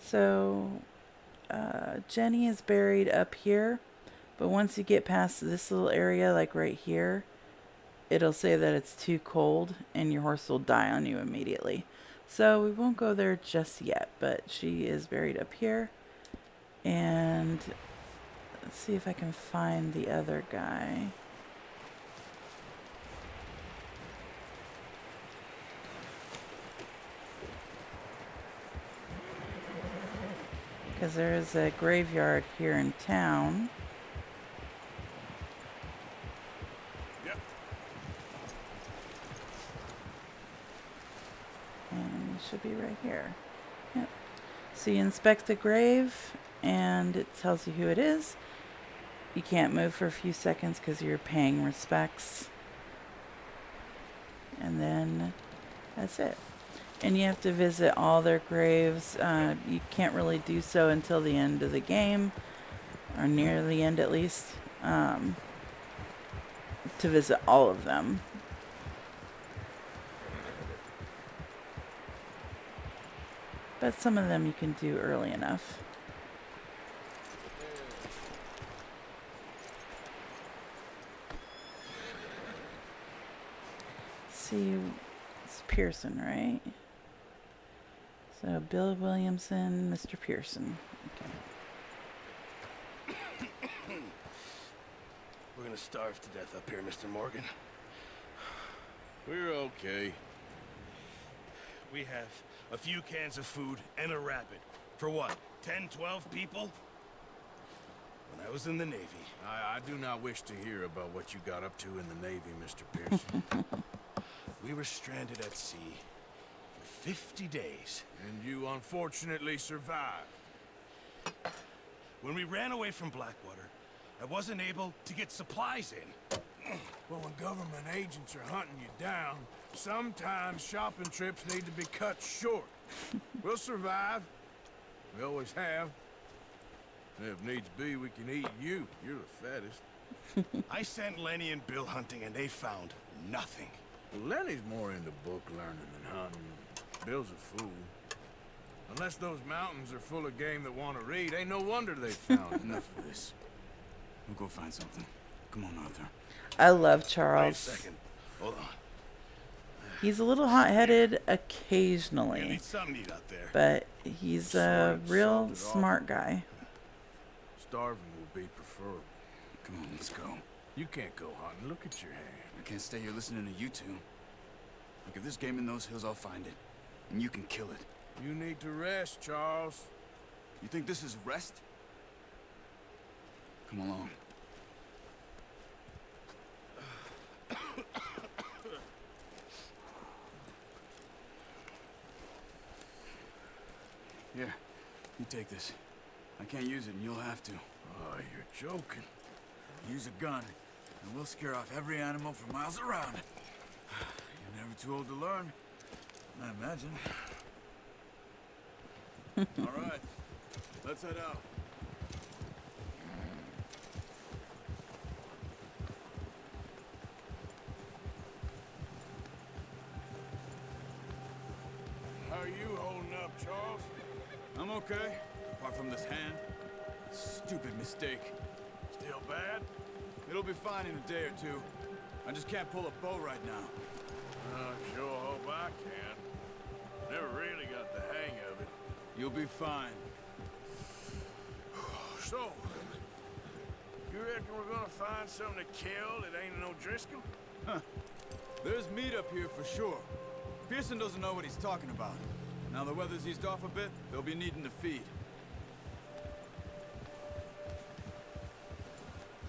So, Jenny is buried up here, but once you get past this little area, like right here, it'll say that it's too cold and your horse will die on you immediately. So we won't go there just yet, but she is buried up here. And let's see if I can find the other guy. Because there is a graveyard here in town. Yep. And it should be right here. Yep. So you inspect the grave, and it tells you who it is. You can't move for a few seconds because you're paying respects. And then that's it. And you have to visit all their graves. You can't really do so until the end of the game, or near the end at least, to visit all of them. But some of them you can do early enough. See, it's Pearson, right? So Bill Williamson, Mr. Pearson. Okay. We're gonna starve to death up here, Mr. Morgan. We're okay. We have a few cans of food and a rabbit. For what, 10, 12 people? When I was in the Navy. I do not wish to hear about what you got up to in the Navy, Mr. Pearson. We were stranded at sea for 50 days. And you unfortunately survived. When we ran away from Blackwater, I wasn't able to get supplies in. Well, when government agents are hunting you down, sometimes shopping trips need to be cut short. We'll survive. We always have. And if needs be, we can eat you. You're the fattest. I sent Lenny and Bill hunting, and they found nothing. Well, Lenny's more into book learning than hunting. Bill's a fool. Unless those mountains are full of game that want to read, ain't no wonder they found Enough of this. We'll go find something. Come on, Arthur. I love Wait a Charles. second. Hold on. He's a little hot-headed I occasionally, need something to eat out there. but he's a real smart guy. Starving will be preferable. Come on, let's go. You can't go hunting. Look at your hand. I can't stay here listening to you two. Look, if there's game in those hills, I'll find it. And you can kill it. You need to rest, Charles. You think this is rest? Come along. Here, you take this. I can't use it, and you'll have to. Oh, you're joking. Use a gun, and we'll scare off every animal for miles around. You're never too old to learn, I imagine. All right, let's head out. How are you holding up, Charles? I'm okay, apart from this hand. stupid mistake. Still bad? It'll be fine in a day or two. I just can't pull a bow right now. I sure hope I can. Never really got the hang of it. You'll be fine. So, you reckon we're gonna find something to kill that ain't no Driscoll? Huh. There's meat up here for sure. Pearson doesn't know what he's talking about. Now the weather's eased off a bit, they'll be needing to feed.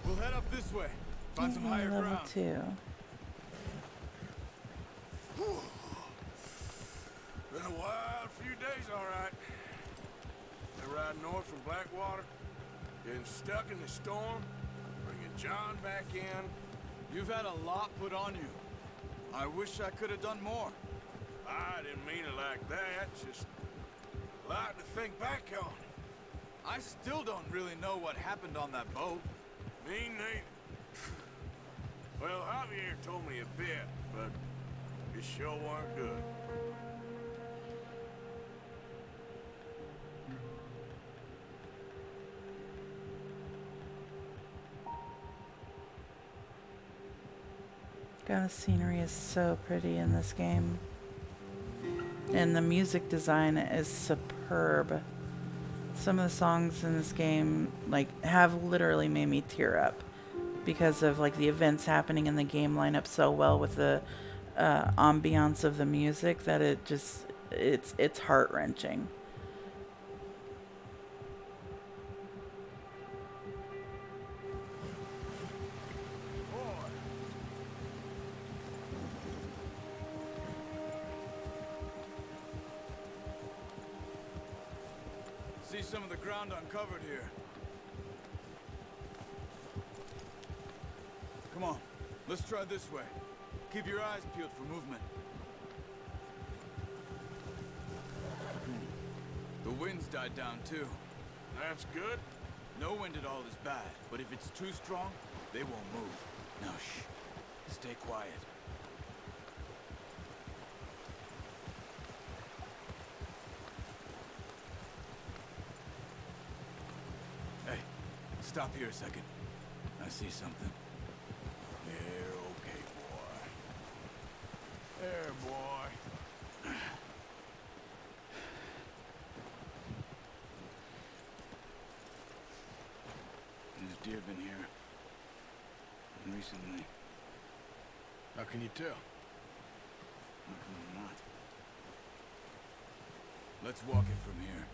We'll head up this way. Find some higher Level ground. 2. Been a wild few days, all right. Been riding north from Blackwater, getting stuck in the storm, bringing John back in. You've had a lot put on you. I wish I could have done more. I didn't mean it like that, just a lot to think back on. I still don't really know what happened on that boat. Me neither. Well, Javier told me a bit, but it sure weren't good. God, the scenery is so pretty in this game. And the music design is superb. Some of the songs in this game like have literally made me tear up because of like the events happening in the game line up so well with the ambiance of the music that it just it's heart-wrenching. See some of the ground uncovered here. Come on, let's try this way. Keep your eyes peeled for movement. The wind's died down too. That's good. No wind at all is bad, but if it's too strong, they won't move. Now shh, stay quiet. Hey, stop here a second. I see something. Yeah, okay, boy. There, boy. There's deer been here. Recently. How can you tell? Not. Let's walk it from here.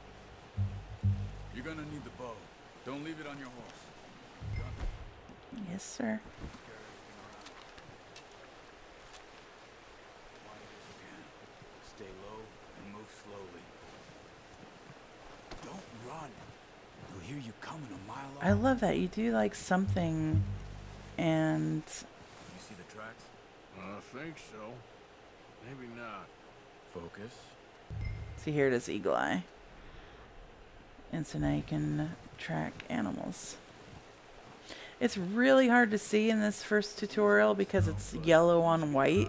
You're gonna need the bow. Don't leave it on your horse. Yes, sir. Stay low and move slowly. Don't run. You'll hear you coming a mile off. I love that you do like something and You see the tracks? I think so. Maybe not. Focus. see here it is eagle eye. And so now you can track animals. It's really hard to see in this first tutorial because it's yellow on white. You'll be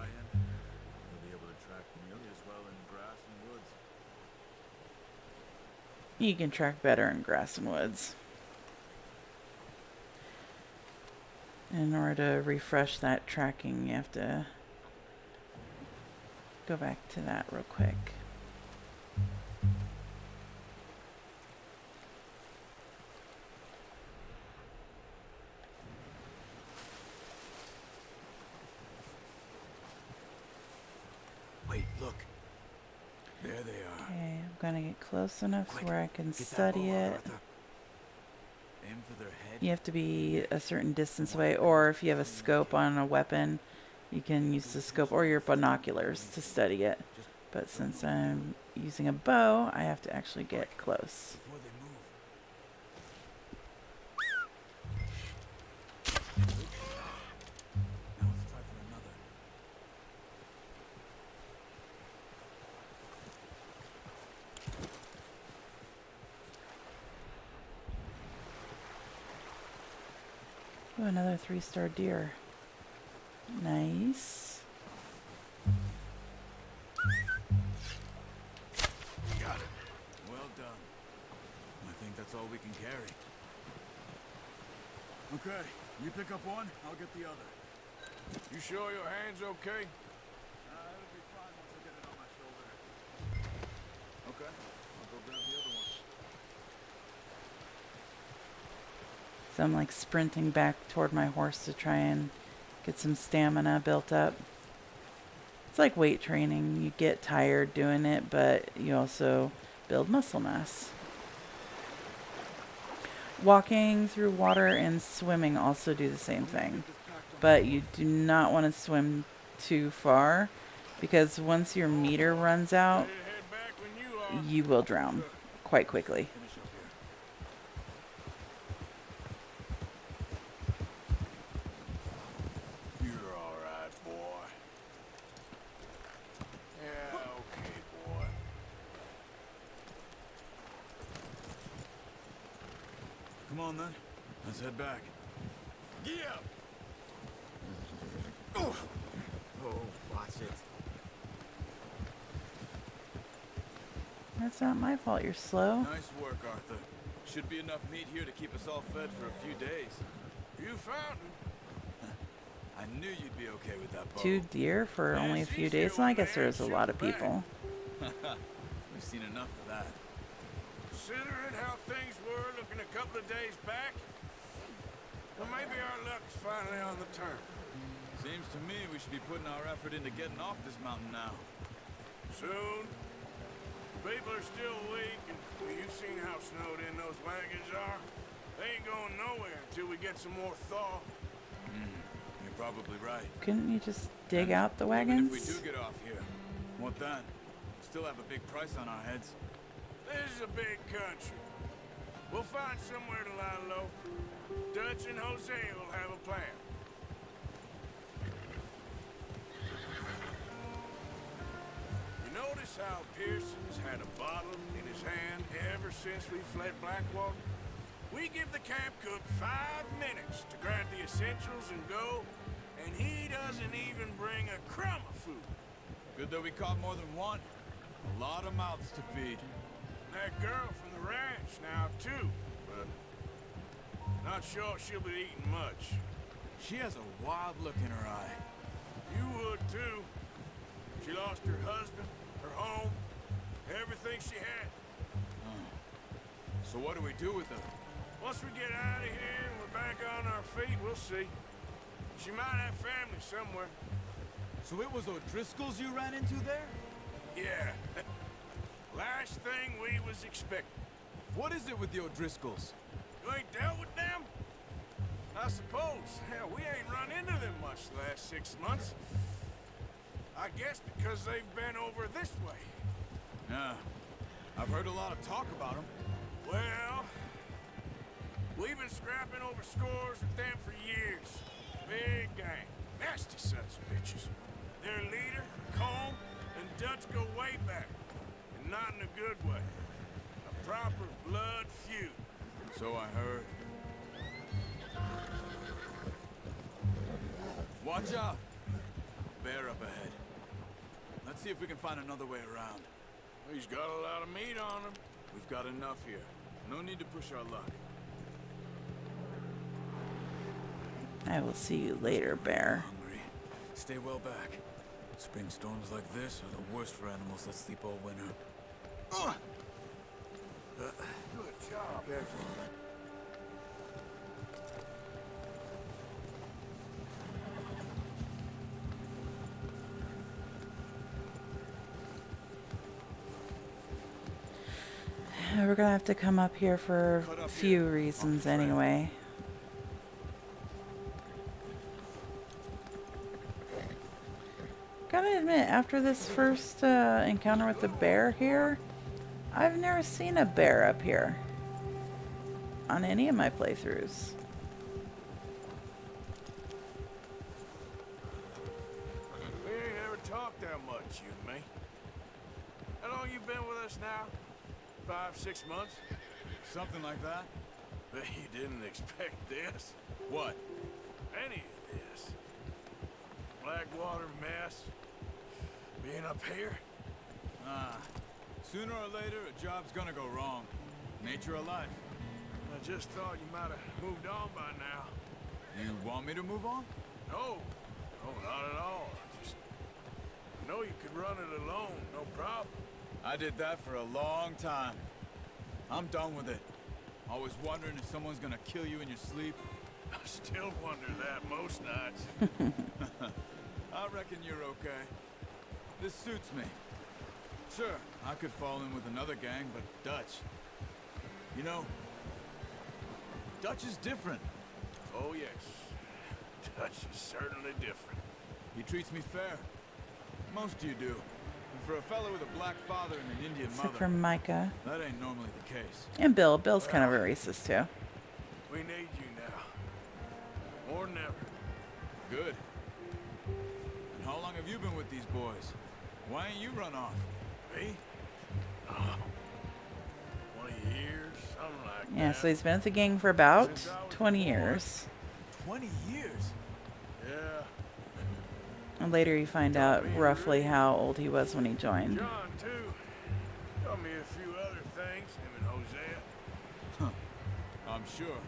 able to track nearly as well in grass and woods. You can track better in grass and woods. In order to refresh that tracking, you have to go back to that real quick. Wait, look. There they are. Okay, I'm gonna get close enough Quick, where I can get that study bow out, it. Arthur. Aim for their head. You have to be a certain distance away, or if you have a scope on a weapon, you can use the scope or your binoculars to study it. But since I'm using a bow, I have to actually get close. Before they move. Now let's try for another. Oh, another 3-star deer. Nice. Got it. Well done. I think that's all we can carry. Okay, you pick up one, I'll get the other. You sure your hand's okay? It'll be fine once I get it on my shoulder. Okay, I'll go grab the other one. So I'm like sprinting back toward my horse to try and get some stamina built up. It's like weight training. You get tired doing it, but you also build muscle mass. Walking through water and swimming also do the same thing. But you do not want to swim too far, because once your meter runs out, you will drown quite quickly. You're all right, boy. Yeah, okay, boy. Come on then, let's head back. Yeah. Oh, watch it. That's not my fault you're slow. Nice work, Arthur. Should be enough meat here to keep us all fed for a few days. You found him. I knew you'd be okay with that bow. 2 deer for only a few days. Well, I guess there's a lot of people. We've seen enough of that. Considering how things were looking a couple of days back, well, maybe our luck's finally on the turn. Seems to me we should be putting our effort into getting off this mountain now. Soon. People are still weak, and well, you've seen how snowed in those wagons are. They ain't going nowhere until we get some more thaw. You're probably right. Couldn't you just dig out the Even wagons? if we do get off here, what then? Still have a big price on our heads. This is a big country. We'll find somewhere to lie low. Dutch and Jose will have a plan. You notice how Pearson's had a bottle in his hand ever since we fled Blackwater? We give the camp cook 5 minutes to grab the essentials and go, and he doesn't even bring a crumb of food. Good that we caught more than one. A lot of mouths to feed. That girl from the ranch now, too, but not sure she'll be eating much. She has a wild look in her eye. You would, too. She lost her husband, her home, everything she had. So what do we do with her? Once we get out of here and we're back on our feet, we'll see. She might have family somewhere. So it was O'Driscoll's you ran into there? Yeah. Last thing we was expecting. What is it with the O'Driscolls? You ain't dealt with them? I suppose. Hell, we ain't run into them much the last 6 months. I guess because they've been over this way. Yeah. I've heard a lot of talk about them. Well, we've been scrapping over scores with them for years. Big gang. Nasty sons of bitches. Their leader, Combe, and Dutch go way back. And not in a good way. A proper blood feud. So I heard. Watch out! Bear up ahead. Let's see if we can find another way around. He's got a lot of meat on him. We've got enough here. No need to push our luck. I will see you later, bear. Hungry. Stay well back. Spring storms like this are the worst for animals that sleep all winter. Good job. Careful. We're gonna have to come up here for a few reasons anyway. Gotta admit, after this first encounter with the bear here, I've never seen a bear up here on any of my playthroughs. We ain't ever talked that much, you and me. How long you been with us now? 5, 6 months? Something like that? But you didn't expect this. What? Any of this. Blackwater mess. Being up here. Sooner or later, a job's gonna go wrong. Nature of life. That just thought you might have moved on by now. You want me to move on? No. No, not at all. I know you could run it alone, no problem. I did that for a long time. I'm done with it. Always wondering if someone's gonna kill you in your sleep. I still wonder that most nights. I reckon you're okay. This suits me. Sure, I could fall in with another gang, but Dutch... You know, Dutch is different. Oh, yes. Dutch is certainly different. He treats me fair. Most of you do. And for a fellow with a black father and an Indian Except mother, for Micah. that ain't normally the case. And Bill. Bill's kind of a racist, too. We need you now. More than ever. Good. And how long have you been with these boys? Why ain't you run off? Me? Oh, 20 years, something like that. Yeah, so he's been with the gang for about 20 years. 20 years? Yeah. And later you find out roughly how old he was when he joined. John, too. Taught me a few other things, him and Hosea. Huh. I'm sure.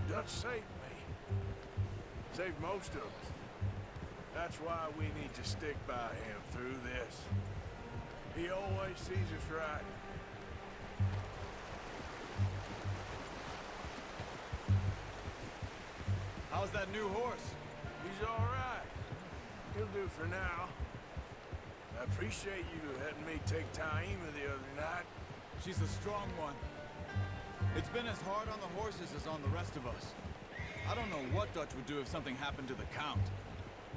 Dutch saved me. Saved most of us. That's why we need to stick by him through this. He always sees us right. How's that new horse? He's all right. He'll do for now. I appreciate you letting me take Taima the other night. She's a strong one. It's been as hard on the horses as on the rest of us. I don't know what Dutch would do if something happened to the Count.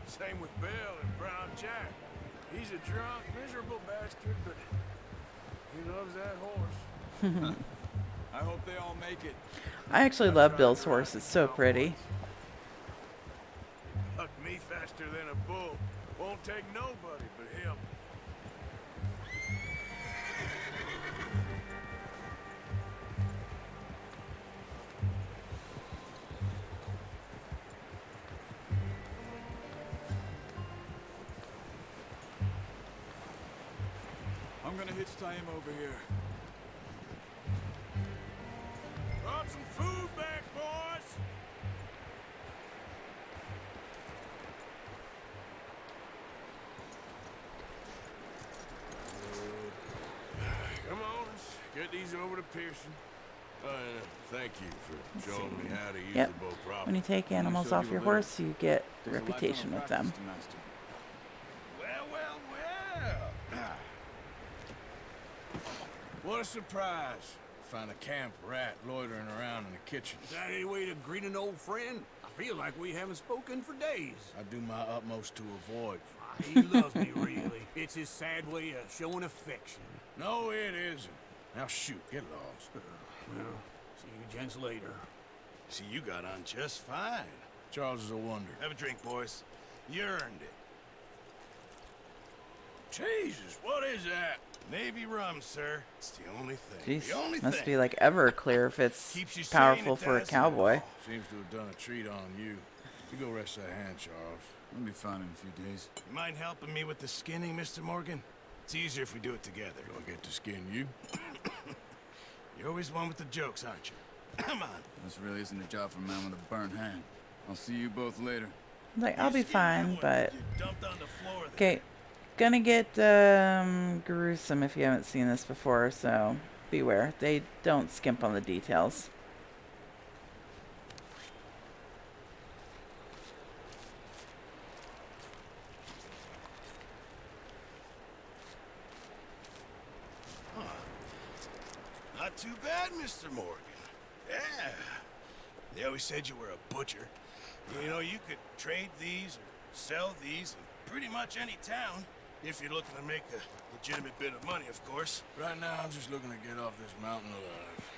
Same with Bill and Brown Jack. He's a drunk, miserable bastard, but he loves that horse. I hope they all make it. I actually love Bill's horse. It's so pretty. Huck me faster than a bull. Won't take nobody but him. I'm gonna hitch Taima over here. Brought some food back, boys. Come on, let's get these over to Pearson. Thank you for showing me how to use Yep. the boat properly. When you take animals off your horse, you get the reputation with them. Well, well, well. What a surprise. Find a camp rat loitering around in the kitchen. Is that any way to greet an old friend? I feel like we haven't spoken for days. I do my utmost to avoid. He loves me, really. It's his sad way of showing affection. No, it isn't. Now shoot, get lost. Well, see you gents later. See, you got on just fine. Charles is a wonder. Have a drink, boys. You earned it. Jesus, what is that? Navy rum, sir. It's the only thing. Jeez, The only must thing. be like Everclear if it's Keeps you sane powerful at for a Dazzle. cowboy. Seems to have done a treat on you. You go rest that hand, Charles. I'll be fine in a few days. You mind helping me with the skinning, Mr. Morgan? It's easier if we do it together. Do I get to skin you? You're always one with the jokes, aren't you? Come on. This really isn't a job for a man with a burnt hand. I'll see you both later. Like, I'll be fine, but... You dumped on the floor there. Okay, gonna get gruesome if you haven't seen this before, so beware. They don't skimp on the details. Not too bad, Mr. Morgan. Yeah. They always said you were a butcher. You know, you could trade these or sell these in pretty much any town. If you're looking to make a legitimate bit of money, of course. Right now, I'm just looking to get off this mountain alive.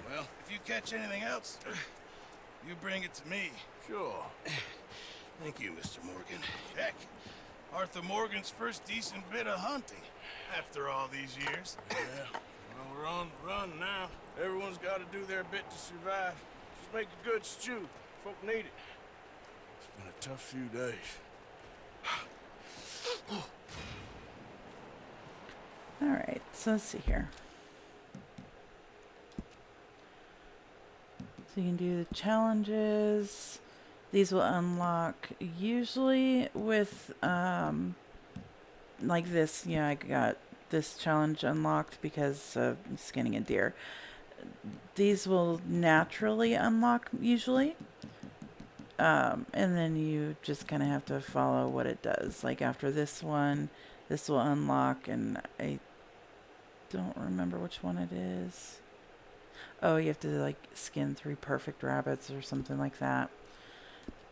Well, if you catch anything else, you bring it to me. Sure. Thank you, Mr. Morgan. Heck, Arthur Morgan's first decent bit of hunting after all these years. Yeah. Well, we're on the run now. Everyone's got to do their bit to survive. Just make a good stew. Folk need it. It's been a tough few days. Alright, so let's see here. So you can do the challenges. These will unlock usually with like this. Yeah, I got this challenge unlocked because of skinning a deer. These will naturally unlock usually. And then you just kind of have to follow what it does. Like after this one, this will unlock, and I don't remember which one it is. Oh, you have to like skin 3 perfect rabbits or something like that.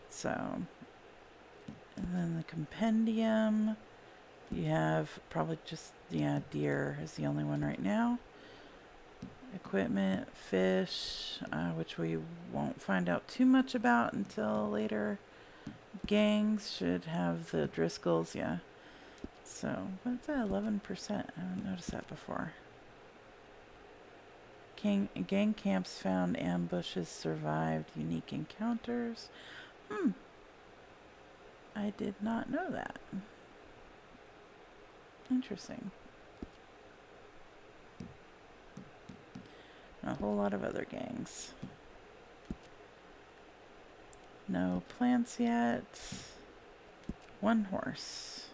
So, and then the compendium, you have probably just, yeah, deer is the only one right now. Equipment, fish, which we won't find out too much about until later. Gangs should have the Driscolls, yeah. So, what's that, 11%? I haven't noticed that before. Gang camps found, ambushes survived, unique encounters. I did not know that. Interesting. A whole lot of other gangs. No plants yet. 1 horse.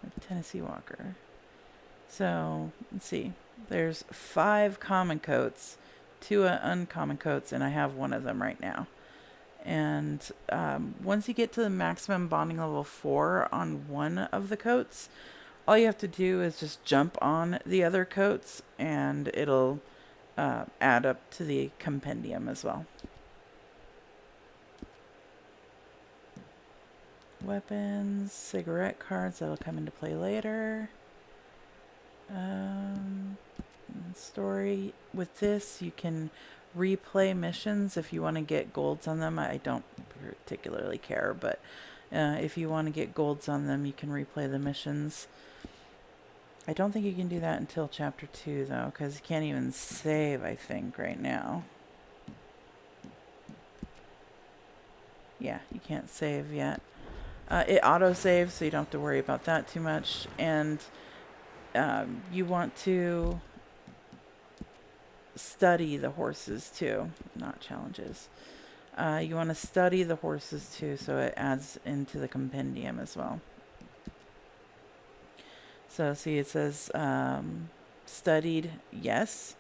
A Tennessee Walker. So, let's see. There's 5 common coats, 2 uncommon coats, and I have 1 of them right now. And once you get to the maximum bonding level 4 on 1 of the coats, all you have to do is just jump on the other coats, and it'll add up to the compendium as well. Weapons, cigarette cards, that'll come into play later. Story. With this, you can replay missions if you want to get golds on them. I don't particularly care, but if you want to get golds on them, you can replay the missions. I don't think you can do that until chapter 2, though, because you can't even save, I think, right now. Yeah, you can't save yet. It auto-saves, so you don't have to worry about that too much. And you want to study the horses, too. Not challenges. You want to study the horses, too, so it adds into the compendium as well. So, see, it says studied, yes,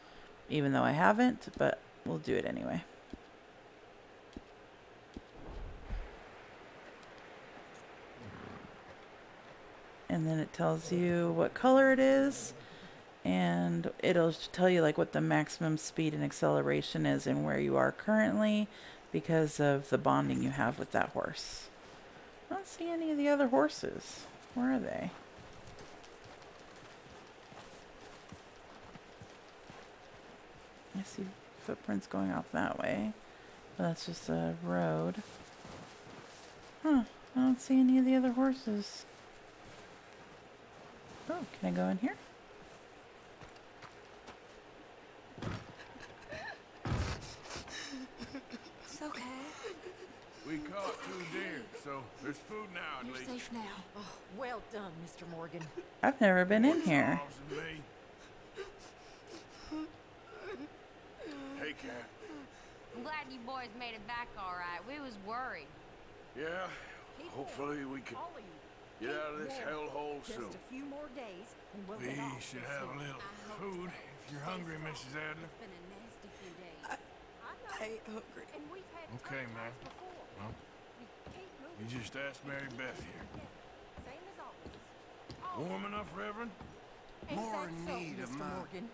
even though I haven't, but we'll do it anyway. And then it tells you what color it is, and it'll tell you like what the maximum speed and acceleration is and where you are currently because of the bonding you have with that horse. I don't see any of the other horses. Where are they? I see footprints going off that way, but that's just a road. Huh, I don't see any of the other horses. Oh, can I go in here? It's okay. We caught 2 deer, so there's food now at You're least. safe now. Oh, well done, Mr. Morgan. I've never been in here. Charles and me. Hey, Cat. I'm glad you boys made it back all right. We was worried. Yeah, hopefully we can get out of this hellhole soon. Just a few more days, and we'll We get off should this have a one. little food if you're hungry, Mrs. Adler. It's been a nasty few days. I ain't hungry. And we've had Okay, tough man. times before. Well, Keep moving. you just asked Mary Beth here. Same as always. Warm enough, Reverend? Ain't More that in so, need of Mr. my- Morgan?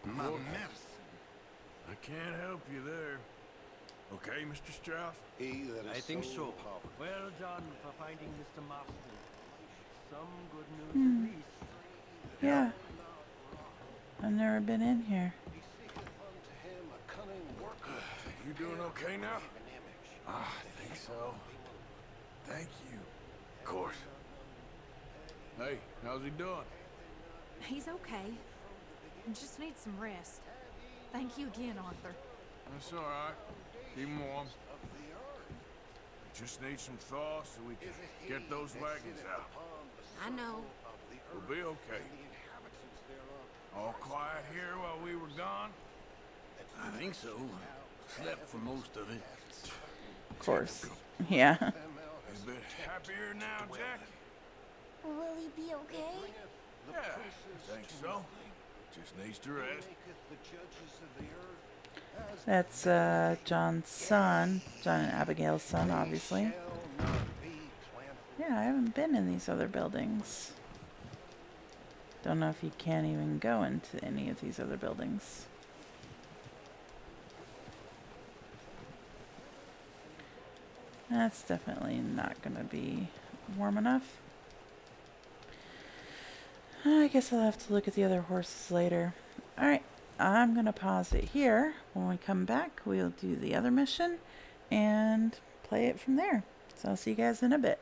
My Well, medicine. I can't help you there. Okay, Mr. Strauss? He that is I think sold so. to poverty. Well done for finding Mr. Marston. Some good news at least. Yeah. I've never been in here. He seeketh unto him a cunning worker. You doing okay now? An image. I think so. Thank you. Of course. Hey, how's he doing? He's okay. He just needs some rest. Thank you again, Arthur. That's all right. Keep him warm. Just need some thaw so we can get those wagons out. I know. We'll be okay. All quiet here while we were gone? I think so. Slept for most of it. Of course. Yeah. A bit happier now, Jack? Will he be okay? Yeah, I think so. Just needs to rest. That's John's son. John and Abigail's son, obviously. Yeah, I haven't been in these other buildings. Don't know if you can even go into any of these other buildings. That's definitely not going to be warm enough. I guess I'll have to look at the other horses later. Alright, I'm going to pause it here. When we come back, we'll do the other mission and play it from there. So I'll see you guys in a bit.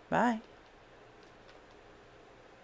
Bye.